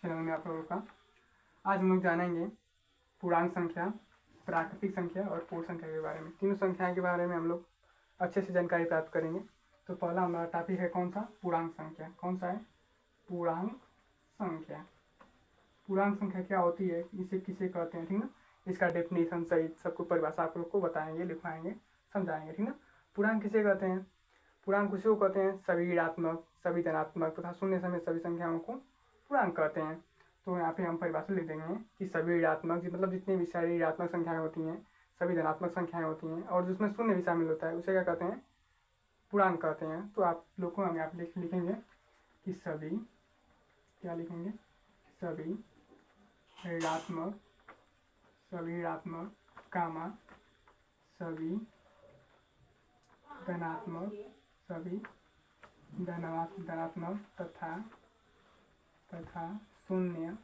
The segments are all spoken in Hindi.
चैनल में आप लोगों का। आज हम लोग जानेंगे पूर्णांक संख्या, प्राकृतिक संख्या और पूर्ण संख्या के बारे में। तीनों संख्याओं के बारे में हम लोग अच्छे से जानकारी प्राप्त करेंगे। तो पहला हमारा टॉपिक है कौन सा? पूर्णांक संख्या। कौन सा है? पूर्णांक संख्या। पूर्णांक संख्या क्या होती है, इसे किसे कहते हैं, ठीक ना। इसका डेफिनेशन सहित सबको परिभाषा आप लोग को बताएंगे, लिखवाएंगे, समझाएंगे, ठीक ना। पूर्णांक किसे कहते हैं? पूर्णांक उसी को कहते हैं सभी ऋणात्मक, सभी धनात्मक तथा शून्य समेत सभी संख्याओं को पूर्णांक कहते हैं। तो यहाँ पे हम परिभाषा लिख देंगे कि सभी ऋणात्मक मतलब जितनी भी सारी ऋणात्मक संख्याएं होती हैं, सभी धनात्मक संख्याएं होती हैं और जिसमें शून्य भी शामिल होता है उसे क्या कहते हैं? पूर्णांक कहते हैं। तो आप लोग को हम यहाँ पे लिखेंगे कि सभी, क्या लिखेंगे? सभी ऋणात्मक, सभी ऋणात्मक कामा सभी धनात्मक, सभी धनात्मक तथा शून्य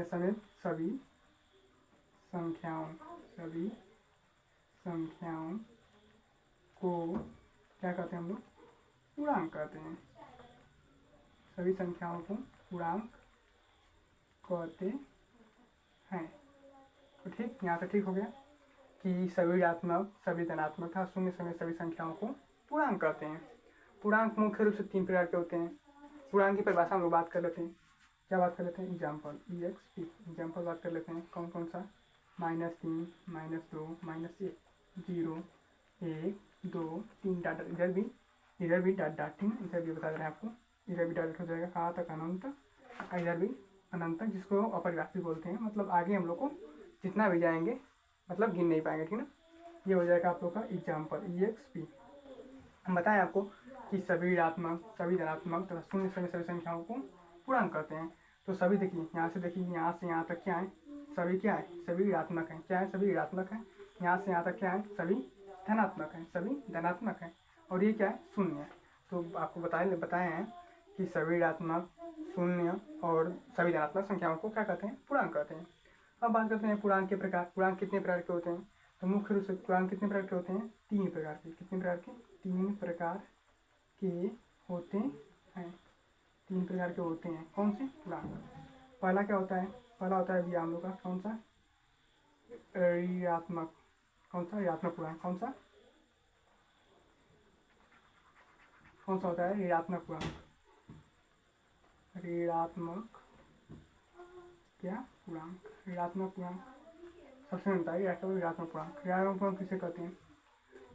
समेत सभी संख्याओं को क्या कहते हैं हम लोग? पूर्णांक कहते हैं। सभी संख्याओं को पूर्णांक कहते हैं। तो ठीक, यहाँ से ठीक हो गया कि सभी ऋणात्मक, सभी धनात्मक तथा शून्य समेत सभी संख्याओं को पूर्णांक कहते हैं। पूर्णांक मुख्य रूप से 3 प्रकार के होते हैं। पूर्णांक की परिभाषा हम लोग बात कर लेते हैं। क्या बात कर लेते हैं? एग्जाम्पल, EXP एग्जाम्पल बात कर लेते हैं। कौन कौन सा? -3, -2, -1, 0, 1, 2, 3 डाटा। इधर भी डाट, ठीक है। इधर भी बता रहे हैं आपको, इधर भी डाट हो जाएगा कहाँ तक? अनंत। इधर भी अनंत तक, जिसको अपरिभाषित बोलते हैं। मतलब आगे हम लोग को जितना भी जाएंगे मतलब गिन नहीं पाएंगे, ठीक ना। ये हो जाएगा आप लोग का एग्जाम्पल EXP। हम बताएं आपको कि सभी ऋणात्मक, सभी धनात्मक तथा शून्य समेत सभी संख्याओं को पूर्णांक कहते हैं। तो सभी देखिए, यहाँ से देखिए, यहाँ से यहाँ तक क्या है? सभी क्या है? सभी ऋणात्मक हैं। क्या है? सभी ऋणात्मक हैं। यहाँ से यहाँ तक क्या है? सभी धनात्मक हैं, सभी धनात्मक हैं। और ये क्या है? शून्य। तो आपको बताए हैं कि सभी ऋणात्मक, शून्य और सभी धनात्मक संख्याओं को क्या कहते हैं? पूर्णांक कहते हैं। अब बात करते हैं पूर्णांक के प्रकार। पूर्णांक कितने प्रकार के होते हैं? तो मुख्य रूप से पूर्णांक कितने प्रकार के होते हैं? 3 प्रकार के। कितने प्रकार के? 3 प्रकार के होते हैं। 3 प्रकार के होते हैं। कौन से? पूर्णांक। पहला क्या होता है? पहला होता है भैया हम लोग का कौन सा? ऋणात्मक। कौन सा? ऋणात्मक पूर्णांक। कौन सा? कौन सा होता है? ऋणात्मक पूर्णांक। ऋणात्मक क्या? पूर्णांक। ऋणात्मक पूर्णांक सबसे मिलता है ऋणात्मक पूर्णांक। ऋणात्मक पूर्णांक किसे कहते हैं?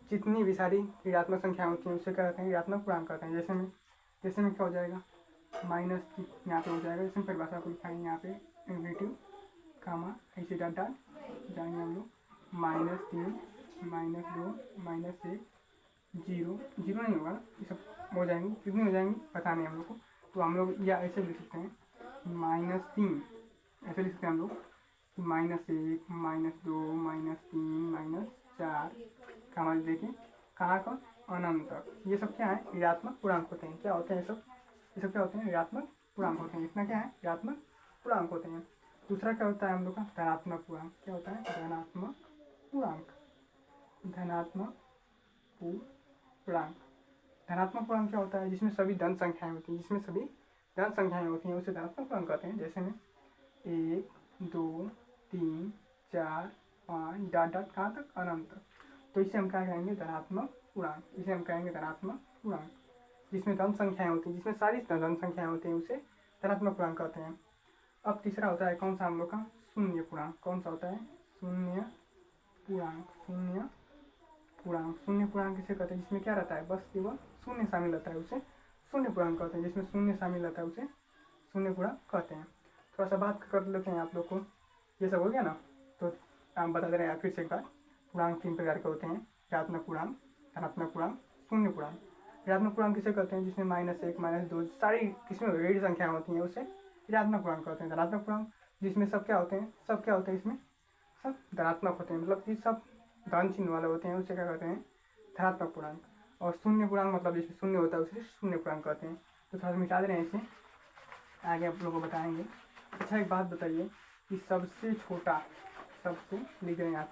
जितनी भी सारी ऋणात्मक संख्याएं होती हैं उसे क्या कहते हैं? ऋणात्मक पूर्णांक कहते हैं। जैसे में क्या हो जाएगा? माइनस यहाँ पे हो जाएगा। जैसे परिभाषा को लिखाएंगे यहाँ पे नेगेटिव कामा ऐसे डाट जाएंगे हम लोग। -3, -2, -1, 0 नहीं होगा, ये सब हो जाएंगे। कितनी हो जाएंगी पता नहीं हम लोग को। तो हम लोग या ऐसे लिख सकते हैं -3, ऐसे लिख सकते हैं हम लोग -1, -2, -3, -4 कामा देखें कहाँ का? अनंत तक। ये सब क्या है? ऋणात्मक पूर्णांक होते हैं। क्या होते हैं ये सब क्या होते हैं? ऋणात्मक पूर्णांक होते हैं। इतना क्या है? ऋणात्मक पूर्णांक होते हैं। दूसरा क्या होता है हम लोग का? धनात्मक पूर्णांक। क्या होता है? धनात्मक पूर्णांक। धनात्मक पूर्णांक। धनात्मक पूर्णांक क्या होता है? जिसमें सभी धन संख्याएं होती हैं, उसे धनात्मक पूर्णांक कहते हैं। जैसे में 1, 2, 3, 4, 5 डाट कहाँ तक? अनंत तक। तो इसे हम क्या कहेंगे? धनात्मक पूर्णांक। इसे हम कहेंगे धनात्मक पूर्णांक। जिसमें धन संख्याएं होती हैं, जिसमें सारी धन संख्याएं होती हैं उसे धनात्मक पूर्णांक कहते हैं। अब तीसरा होता है कौन सा हम लोग का? शून्य पूर्णांक। कौन सा होता है? शून्य पूर्णांक। शून्य पूर्णांक किसे कहते हैं? जिसमें क्या रहता है? बस केवल शून्य शामिल रहता है उसे शून्य पूर्णांक कहते हैं। जिसमें शून्य शामिल रहता है उसे शून्य पूर्णांक कहते हैं। थोड़ा सा बात कर लेते हैं आप लोग को। ये सब हो गया ना। तो हम बता दे रहे हैं फिर से एक बार। पूर्णांक 3 प्रकार के होते हैं। ऋणात्मक पूर्णांक, धनात्मक पूर्णांक, शून्य पूर्णांक। ऋणात्मक पूर्णांक किसे कहते हैं? जिसमें -1, -2 सारी किसमें ऋण संख्याएं होती हैं उसे ऋणात्मक पूर्णांक कहते हैं। धनात्मक पूर्णांक जिसमें सब क्या होते हैं? इसमें सब धनात्मक होते हैं, मतलब कि सब धन चिन्ह वाले होते हैं, उसे क्या कहते हैं? धनात्मक पूर्णांक। और शून्य पूर्णांक मतलब जिसमें शून्य होता है उसे शून्य पूर्णांक कहते हैं। तो थोड़ा सा मिटा दे रहे हैं इसे, आगे आप लोगों को बताएंगे। अच्छा एक बात बताइए कि सबसे छोटा, सबसे लिख रहे हैं यहाँ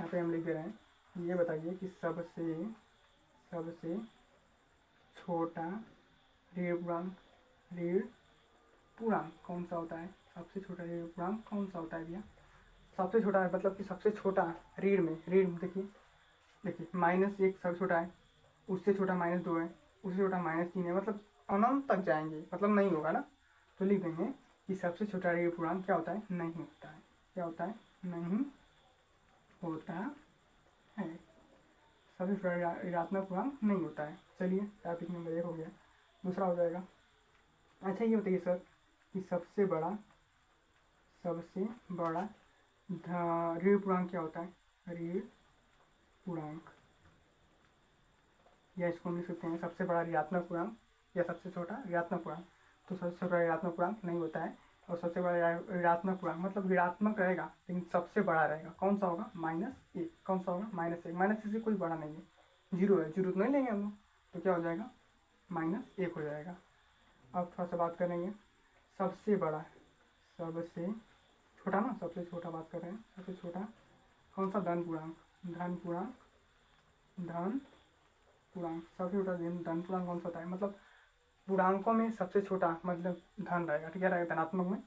पे हम लिख दे रहे हैं। ये बताइए कि सबसे छोटा ऋण पूर्णांक, ऋण पूर्णांक कौन सा होता है, सबसे छोटा ऋण पूर्णांक कौन सा होता है भैया, सबसे छोटा है मतलब कि सबसे छोटा ऋण में, देखिए देखिए -1 सबसे छोटा है, उससे छोटा -2 है, उससे छोटा -3 है, मतलब अनंत तक जाएंगे, मतलब नहीं होगा ना। तो लिख देंगे कि सबसे छोटा ऋण पूर्णांक क्या होता है, नहीं होता है। क्या होता है, नहीं होता है। सबसे छोटा ऋणात्मक पूर्णांक नहीं होता है। चलिए टॉपिक नंबर 1 हो गया। दूसरा हो जाएगा, अच्छा ये बताइए सर कि सबसे बड़ा ऋण पूर्णांक क्या होता है, ऋण पूर्णांक, या इसको हम लिख सकते हैं सबसे बड़ा ऋणात्मक पूर्णांक या सबसे छोटा ऋणात्मक पूर्णांक। तो सबसे छोटा ऋणात्मक पूर्णांक नहीं होता है, और सबसे बड़ा ऋणात्मक पूर्णांक मतलब ऋणात्मक रहेगा लेकिन सबसे बड़ा रहेगा, कौन सा होगा, -1। कौन सा होगा, -1। -1 से कोई बड़ा नहीं है, 0 है, 0 तो नहीं लेंगे हम लोग, तो क्या हो जाएगा, -1 हो जाएगा। अब थोड़ा सा बात करेंगे सबसे बड़ा, सबसे छोटा ना, सबसे छोटा बात कर रहे हैं, सबसे छोटा कौन सा, धन पूर्णांक, धन पूर्णांक, धन पूर्णांक, सबसे छोटा धन पूर्णांक कौन सा होता है, मतलब पूर्णांकों में सबसे छोटा मतलब धन रहेगा, ठीक है, रहेगा धनात्मक में।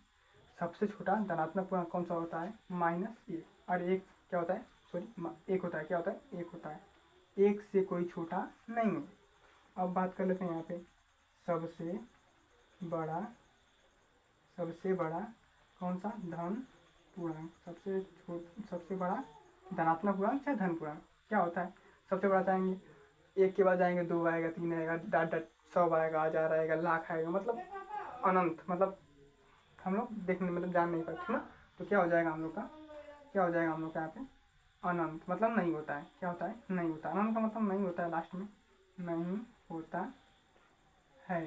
सबसे छोटा धनात्मक पूर्णांक कौन सा होता है, -1, और एक क्या होता है, सॉरी 1 होता है, क्या होता है, 1 होता है, 1 से कोई छोटा नहीं है। अब बात कर लेते हैं यहाँ पे सबसे बड़ा, सबसे बड़ा कौन सा, धन पूर्णांक, सबसे बड़ा धनात्मक पूर्णांक चाहे धन पूर्णांक क्या होता है, सबसे बड़ा चाहेंगे, 1 के बाद जाएंगे 2 आएगा, 3 आएगा, डाट 100 आएगा, 1000 आएगा, लाख आएगा, मतलब अनंत, मतलब हम लोग देखने मतलब जान नहीं पाते ना। तो क्या हो जाएगा हम लोग का, क्या हो जाएगा हम लोग का यहाँ पे, अनंत, मतलब नहीं होता है, क्या होता है, नहीं होता, अनंत का मतलब नहीं होता है, लास्ट में नहीं होता है,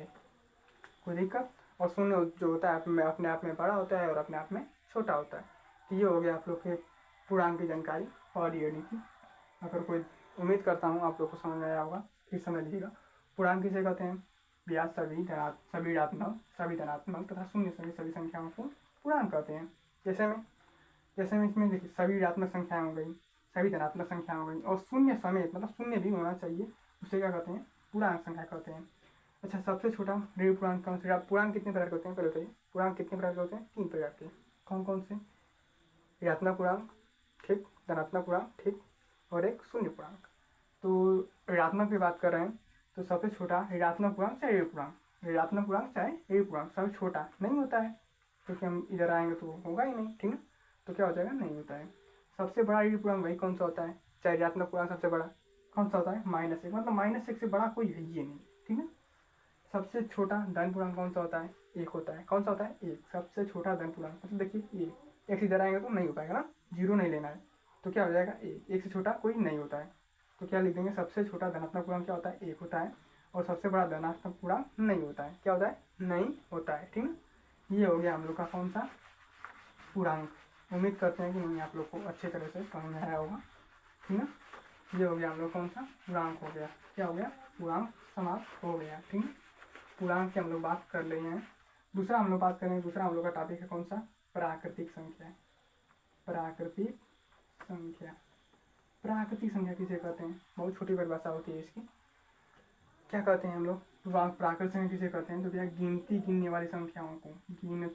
कोई दिक्कत। और शून्य जो होता है अपने आप में बड़ा होता है और अपने आप में छोटा होता है। तो ये हो गया आप लोग के पूर्णांक की जानकारी और ईडी की। अगर कोई, उम्मीद करता हूँ आप लोग को समझ में आया होगा, फिर समझ लीजिएगा। पूर्णांक किसे कहते हैं भैया, सभी धनात्मक तथा शून्य सभी संख्याओं को पूर्णांक कहते हैं। जैसे में इसमें देखिए सभी ऋणात्मक संख्याएं हो गई, सभी धनात्मक संख्या हो गई, और शून्य समेत मतलब शून्य भी होना चाहिए, उसे क्या कहते हैं, पूर्णांक संख्या कहते हैं। अच्छा, सबसे छोटा ऋण पूर्णांक कौन सा, पूर्णांक कितने प्रकार के होते हैं, पहले बताइए, पूर्णांक कितने प्रकार के होते हैं, 3 प्रकार के, कौन कौन से, ऋणात्मक पूर्णांक, ठीक, धनात्मक पूर्णांक, ठीक, और एक शून्य पूर्णांक। तो ऋणात्मक की बात कर रहे हैं, तो सबसे छोटा ऋणात्मक पूर्णांक चाहे ऋण पूर्णांक, ऋणात्मक पूर्णांक चाहे ऋण पूर्णांक सबसे छोटा नहीं होता है, क्योंकि हम इधर आएंगे तो होगा ही नहीं, ठीक है, तो क्या हो जाएगा, नहीं होता है। सबसे बड़ा ऋण पूर्णांक वही कौन सा होता है, चाहे ऋणात्मक पूर्णांक सबसे बड़ा कौन सा होता है, -1, मतलब -1 से बड़ा कोई है ही नहीं, ठीक है। सबसे छोटा धन पूर्णांक कौन सा होता है, 1 होता है, कौन सा होता है, 1, सबसे छोटा धन पूर्णांक, मतलब देखिए 1 इधर आएंगे तो नहीं हो पाएगा ना, 0 नहीं लेना है, तो क्या हो जाएगा, 1 से छोटा कोई नहीं होता है, तो क्या लिख देंगे, सबसे छोटा धनात्मक पूर्णांक क्या होता है, 1 होता है, और सबसे बड़ा धनात्मक पूर्णांक नहीं होता है, क्या होता है, नहीं होता है, ठीक है। ये हो गया हम लोग का कौन सा, पूर्णांक। उम्मीद करते हैं कि नहीं आप लोग को अच्छे तरह से समझ में आया होगा, ठीक है। ये हो गया हम लोग कौन सा, पूर्णांक हो गया, क्या हो गया, पूर्णांक समाप्त हो गया, ठीक है। पूर्णांक की हम लोग बात कर रहे हैं। दूसरा हम लोग बात करेंगे, दूसरा हम लोग का टॉपिक है कौन सा, प्राकृतिक संख्या। प्राकृतिक संख्या, प्राकृतिक संख्या किसे कहते हैं, बहुत छोटी परिभाषा होती है इसकी। क्या कहते हैं हम लोग, प्राकृतिक संख्या किसे कहते हैं, तो भैया गिनने वाली संख्याओं को, गिनने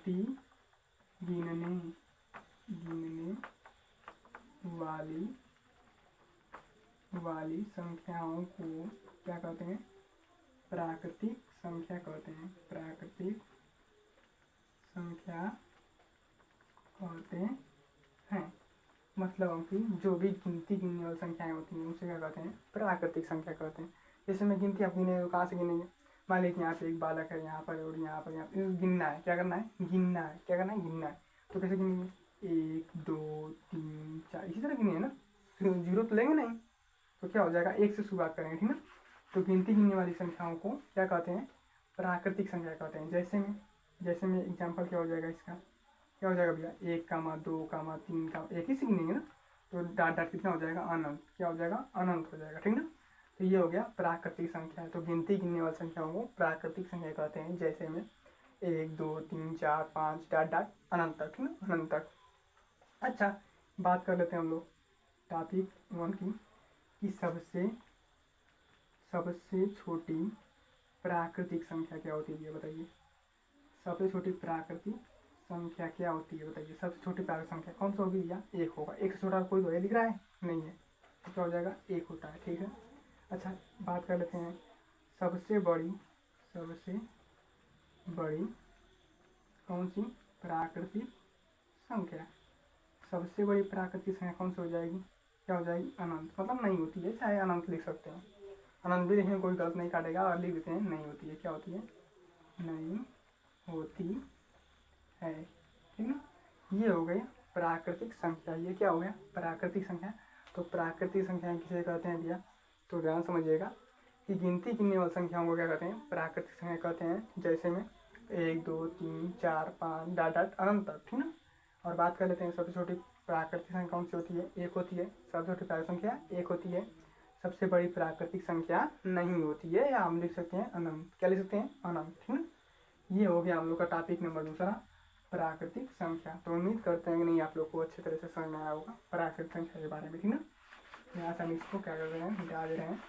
वाली संख्याओं को क्या कहते हैं, प्राकृतिक संख्या कहते हैं, प्राकृतिक संख्या कहते हैं। मतलब कि जो भी गिनने वाली संख्याएं होती हैं उसे क्या कहते हैं, प्राकृतिक संख्या कहते हैं। जैसे मैं गिनती आप गिनेंगे तो कहाँ से गिनेंगे, मान लीजिए यहाँ पे एक बालक है, यहाँ पर और यहाँ पर, गिनना है, क्या करना है, गिनना है, क्या करना है, गिनना है। तो कैसे गिनेंगे, 1 2 3 4 इसी तरह गिनेंगे ना, 0 तो लेंगे नहीं, तो क्या हो जाएगा, 1 से शुरुआत करेंगे, ठीक है। तो गिनने वाली संख्याओं को क्या कहते हैं, प्राकृतिक संख्या कहते हैं। जैसे में एग्जाम्पल क्या हो जाएगा इसका, क्या हो जाएगा भैया, 1 2 3 एक ही से गिनेंगे ना, तो डाट कितना हो जाएगा, अनंत, क्या हो जाएगा, अनंत हो जाएगा, ठीक ना। तो ये हो गया प्राकृतिक संख्या। तो गिनने वाली संख्याओं को प्राकृतिक संख्या कहते हैं, जैसे में 1 2 3 4 5 डाट अनंत तक, ठीक ना, अनंत तक। अच्छा, बात कर लेते हैं हम लोग टॉपिक 1 की, कि सबसे छोटी प्राकृतिक संख्या क्या होती है ये बताइए। सबसे छोटी प्राकृतिक संख्या क्या होती है बताइए। सबसे छोटी प्राकृतिक संख्या कौन सा होगी भैया, एक होगा। एक से छोटा कोई तो है, लिख रहा है नहीं है, तो क्या हो जाएगा, एक होता है। ठीक है, अच्छा बात कर लेते हैं सबसे बड़ी कौन सी प्राकृतिक संख्या। सबसे बड़ी प्राकृतिक संख्या कौन सी हो जाएगी, क्या हो जाएगी, अनंत। मतलब नहीं होती है, चाहे अनंत लिख सकते हैं, अनंत भी लिखने कोई गलत नहीं काटेगा, और लिख देते हैं नहीं होती है। क्या होती है, नहीं होती है। ठीक ना, ये हो गई प्राकृतिक संख्या। ये क्या हो गया, प्राकृतिक संख्या। तो प्राकृतिक संख्या किसे कहते हैं भैया, तो ध्यान समझिएगा कि गिनती गिनने वाली संख्याओं को क्या कहते हैं, प्राकृतिक संख्या कहते हैं। जैसे में 1 2 3 4 5 डाट डाट अनंत तक। ठीक ना, और बात कर लेते हैं सबसे छोटी प्राकृतिक संख्या कौन सी होती है, एक होती है। सबसे छोटी प्राकृतिक संख्या एक होती है। सबसे बड़ी प्राकृतिक संख्या नहीं होती है, या हम लिख सकते हैं अनंत। क्या लिख सकते हैं, अनंत। ठीक ना, ये हो गया हम लोग का टॉपिक नंबर दूसरा, प्राकृतिक संख्या। तो उम्मीद करते हैं कि नहीं आप लोग को अच्छे तरह से समझ में आया होगा प्राकृतिक संख्या के बारे में। ठीक ना, यहाँ से हम इसको क्या कर रहे हैं, मिटा दे रहे हैं।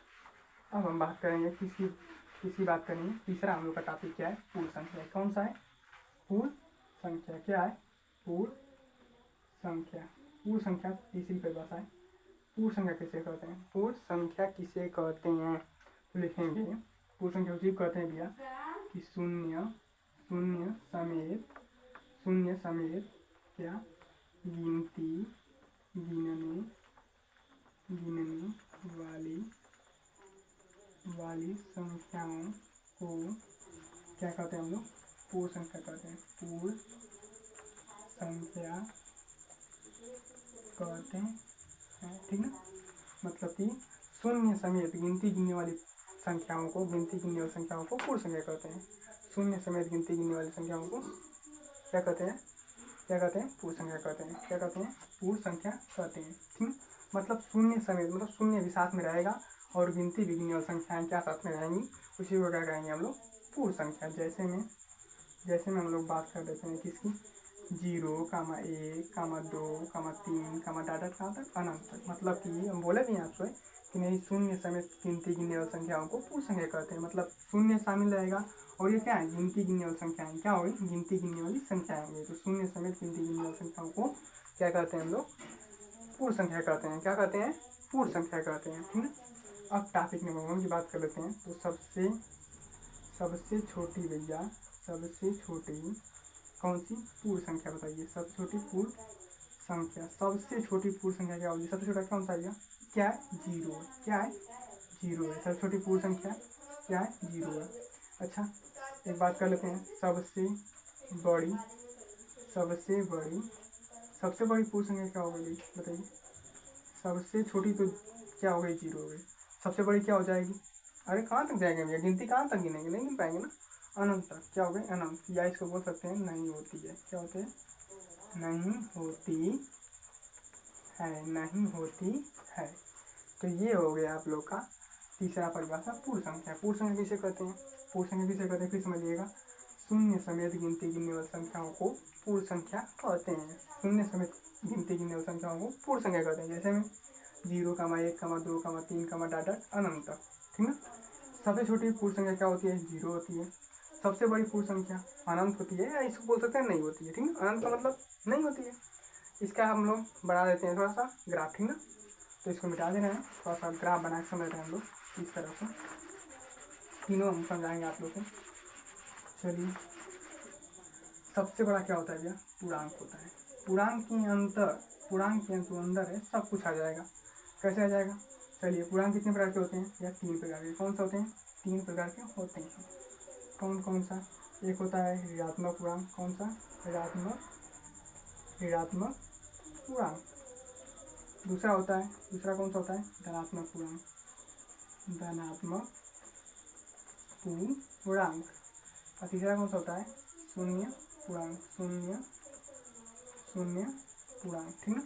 अब हम बात करेंगे किसकी बात करेंगे। तीसरा हम लोग का टॉपिक क्या है, पूर्ण संख्या। कौन सा है, पूर्ण संख्या। क्या है, पूर्ण संख्या। पूर्ण संख्या तीसरी परिभाषा है। पूर्ण संख्या किसे कहते हैं, पूर्ण संख्या किसे कहते हैं, तो लिखेंगे पूर्ण संख्या उसी कहते हैं भैया कि शून्य समेत क्या गिनने वाली संख्याओं को क्या कहते हैं हम लोग, पूर्ण संख्या कहते हैं। पूर्ण संख्या कहते हैं। ठीक ना, मतलब कि शून्य समेत गिनती गिनने वाली संख्याओं को पूर्ण संख्या कहते हैं। शून्य समेत गिनती गिनने वाली संख्याओं को क्या कहते हैं, पूर्ण संख्या कहते हैं। क्या कहते हैं, पूर्ण संख्या कहते हैं। ठीक, मतलब शून्य समेत, मतलब शून्य भी साथ में रहेगा और गिनती भी गिनने वाली संख्याएं क्या साथ में रहेंगी, उसी को क्या कहेंगे हम लोग, पूर्ण संख्या। जैसे में हम लोग बात कर लेते हैं किसकी, 0, 1, 2, 3, डाटा कहाँ तक, अनंत तक। मतलब कि हम बोले भी आपसे कि नहीं, शून्य समेत गिनती गिनने वाली संख्याओं को पूर्ण संख्या कहते हैं। मतलब शून्य शामिल रहेगा, और ये क्या है, गिनती गिनने वाली संख्याएं। क्या होगी, गिनती गिनने वाली संख्याएं होंगी। तो शून्य समेत गिनती गिनने वाली संख्याओं को क्या कहते हैं हम लोग, पूर्ण संख्या कहते हैं। क्या कहते हैं, पूर्ण संख्या कहते हैं। ठीक है, अब टॉपिक नंबर 1 की बात कर लेते हैं। तो सबसे छोटी भैया, सबसे छोटी कौन सी पूर्ण संख्या बताइए। सबसे छोटी पूर्ण संख्या, सबसे छोटी पूर्ण संख्या क्या होगी, सबसे छोटा कौन सा आएगा, क्या है, 0 है। क्या है, 0 है। सबसे छोटी पूर्ण संख्या क्या है, 0 है। अच्छा एक बात कर लेते हैं, सबसे बड़ी पूर्ण संख्या क्या हो गई बताइए। सबसे छोटी तो क्या हो गई, 0 हो गई। सबसे बड़ी क्या हो जाएगी, अरे कहाँ तक जाएंगे भैया, गिनती कहाँ तक गिनेंगे, नहीं गिन पाएंगे ना, अनंत तक। क्या हो गई, अनंत। या इसको बोल सकते हैं नहीं होती है। क्या होते हैं, नहीं होती है। तो ये हो गया आप लोग का तीसरा परिभाषा, पूर्ण संख्या। पूर्ण संख्या किसे कहते हैं, फिर समझिएगा, शून्य समेत गिनती गिनने वाली संख्याओं को पूर्ण संख्या कहते हैं। शून्य समेत गिनती गिनने वाली संख्याओं को पूर्ण संख्या कहते हैं। जैसे में 0, 1, 2, 3, डाटा अनंत तक। ठीक है, सबसे छोटी पूर्ण संख्या क्या होती है, 0 होती है। सबसे बड़ी पूर्ण संख्या अनंत होती है, या इसको बोल सकते हैं नहीं होती है। ठीक है, अनंत का मतलब नहीं होती है। इसका हम लोग बढ़ा देते हैं थोड़ा सा ग्राफ। ठीक ना, तो इसको मिटा दे रहे हैं, थोड़ा सा ग्राफ बना के समझ रहे हैं हम लोग इस तरह से। तीनों हम समझाएंगे आप लोग को। चलिए, सबसे बड़ा क्या होता है भैया, पूर्णांक होता है। पूर्णांक के अंदर है सब कुछ आ जाएगा। कैसे आ जाएगा, चलिए, पूर्णांक कितने प्रकार के होते हैं या 3 प्रकार के। कौन सा होते हैं, 3 प्रकार के होते हैं। कौन सा, एक होता है ऋणात्मक पूर्णांक। कौन सा, ऋणात्मक पूर्णांक। दूसरा कौन सा होता है, धनात्मक पूर्णांक। और तीसरा कौन सा होता है, शून्य पूर्णांक। ठीक ना,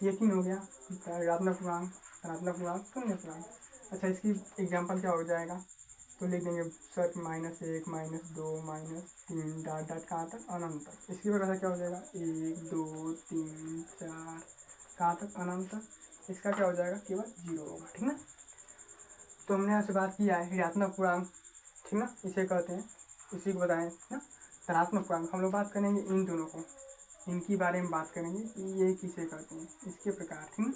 ये 3 हो गया, ऋणात्मक पूर्णांक, धनात्मक पूर्णांक, शून्य पूर्णांक। अच्छा, इसकी एग्जाम्पल क्या हो जाएगा, तो लिख देंगे सर -1, -2, -3 डाट कहाँ तक, अनंत तक। इसकी वजह से क्या हो जाएगा, 1 2 3 4 कहाँ तक, अनंत तक। इसका क्या हो जाएगा, केवल 0 होगा। ठीक ना, तो हमने आपसे बात किया है ऋणात्मक पूर्णांक। ठीक ना, इसे कहते हैं, इसी को बताएं ना धनात्मक पूर्णांक। हम लोग बात करेंगे इन दोनों को, इनकी बारे में बात करेंगे कि ये किसे कहते हैं, इसके प्रकार। ठीक है,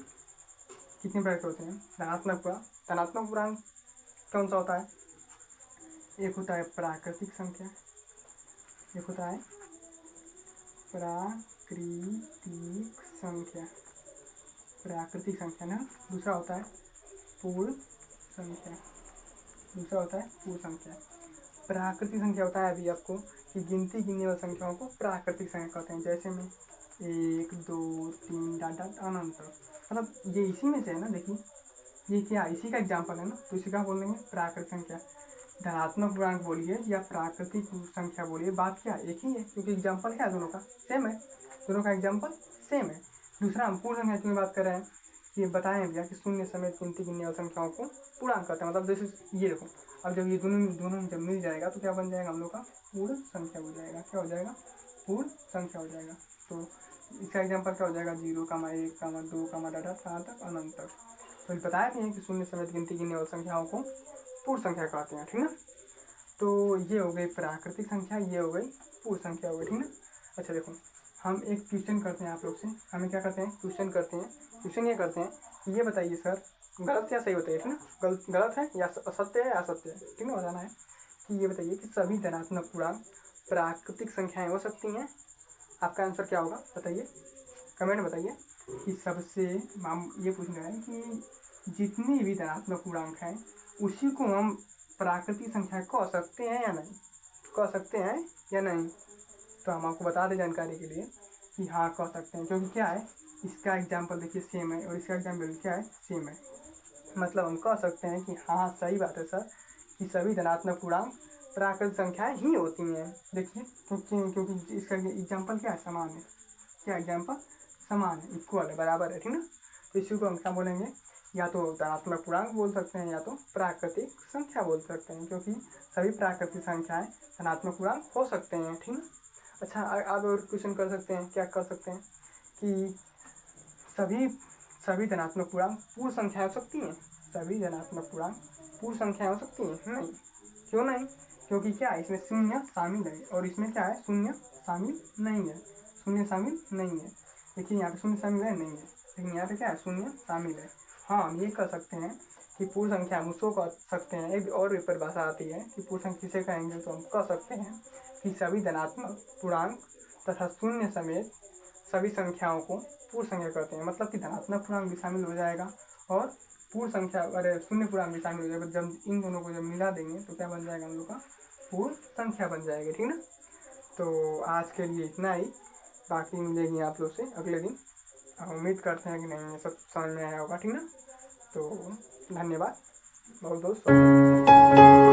कितने प्रकार के होते हैं धनात्मक पूर्णांक। धनात्मक पूर्णांक कौन सा होता है, एक होता है प्राकृतिक संख्या, एक होता है प्राकृतिक संख्या, प्राकृतिक संख्या ना, दूसरा होता है पूर्ण संख्या, दूसरा होता है पूर्ण संख्या। प्राकृतिक संख्या होता है अभी आपको कि गिनती गिनने वाली संख्याओं को प्राकृतिक संख्या कहते हैं, जैसे में 1 2 3 डॉट डॉट अनंत, मतलब ये इसी में से है ना। देखिए ये क्या, इसी का एग्जाम्पल है ना, तो इसी का बोलेंगे प्राकृतिक संख्या। धनात्मक पूर्णांक बोलिए या प्राकृतिक संख्या बोलिए, बात क्या एक ही है, क्योंकि एग्जाम्पल क्या है, दोनों का सेम है, दोनों का एग्जाम्पल सेम है। दूसरा हम पूर्ण संख्या की बात कर रहे हैं कि बताएं भैया कि शून्य समेत गिनती गिनने वाली संख्याओं को पूर्णांक कहते हैं। मतलब जैसे ये देखो, अब जब ये दोनों जब मिल जाएगा तो क्या बन जाएगा हम लोग का, पूर्ण संख्या हो जाएगा। क्या हो जाएगा, पूर्ण संख्या हो जाएगा। तो इसका एग्जाम्पल क्या हो जाएगा, 0, 1, 2, डाटा कहाँ तक, अनंत तक। तो बताया भी है कि शून्य समेत गिनती गिनने वाली संख्याओं को पूर्ण संख्या कहते हैं। ठीक ना, तो ये हो गई प्राकृतिक संख्या, ये हो गई पूर्ण संख्या हो गई। ठीक ना, अच्छा देखो हम एक क्वेश्चन करते हैं आप लोग से, हमें क्या करते हैं, क्वेश्चन करते हैं। क्वेश्चन ये करते हैं कि ये बताइए सर गलत या सही होता है। ठीक ना, गलत है या असत्य है या असत्य है। ठीक ना, बताना है कि ये बताइए कि सभी धनात्मक पूर्णांक प्राकृतिक संख्याएं हो सकती हैं। आपका आंसर क्या होगा बताइए, कमेंट में बताइए कि सबसे हम ये पूछना है कि जितनी भी धनात्मक पूर्णांक हैं उसी को हम प्राकृतिक संख्या कह सकते हैं या नहीं, कह सकते हैं या नहीं। तो हम आपको बता दें जानकारी के लिए कि हाँ कह सकते हैं, क्योंकि क्या है, इसका एग्जाम्पल देखिए सेम है और इसका एग्जाम्पल क्या है, सेम है। मतलब हम कह सकते हैं कि हाँ सही बात है सर कि सभी धनात्मक पूर्णांक प्राकृतिक संख्याएं ही होती हैं। देखिए क्योंकि इसका एग्जाम्पल क्या है, समान है। क्या एग्जाम्पल, समान है, इक्वल है, बराबर है। ठीक ना, तो इसी को हम क्या बोलेंगे, या तो धनात्मक पूर्णांक बोल सकते हैं या तो प्राकृतिक संख्या बोल सकते हैं, क्योंकि सभी प्राकृतिक संख्याएं धनात्मक पूर्णांक हो सकते हैं। ठीक ना, अच्छा अब और क्वेश्चन कर सकते हैं, क्या कर सकते हैं कि सभी धनात्मक पूर्णांक पूर्ण संख्या हो सकती हैं। सभी धनात्मक पूर्णांक पूर्ण संख्या हो सकती हैं, नहीं। क्यों नहीं, क्योंकि क्या है, इसमें शून्य शामिल है और इसमें क्या है, शून्य शामिल नहीं है, शून्य शामिल नहीं है। देखिए यहाँ पे शून्य शामिल है नहीं है, लेकिन यहाँ पे क्या है, शून्य शामिल है। हाँ हम ये कह सकते हैं कि पूर्ण संख्या हम उसको कह सकते हैं, एक और भी परिभाषा आती है कि पूर्ण संख्या किसे कहेंगे, तो हम कह सकते हैं कि सभी धनात्मक पूर्णांक तथा शून्य समेत सभी संख्याओं को पूर्ण संख्या कहते हैं। मतलब कि धनात्मक पूर्णांक भी शामिल हो जाएगा और पूर्ण संख्या, अरे शून्य पूर्णांक भी शामिल हो जाएगा। जब इन दोनों को जब मिला देंगे तो क्या बन जाएगा हम लोग का, पूर्ण संख्या बन जाएगी। ठीक ना, तो आज के लिए इतना ही, बाकी मिलेगी आप लोग से अगले दिन। उम्मीद करते हैं कि नहीं ये सब समझ में आया होगा। ठीक ना, तो धन्यवाद, बहुत बहुत शुक्रिया।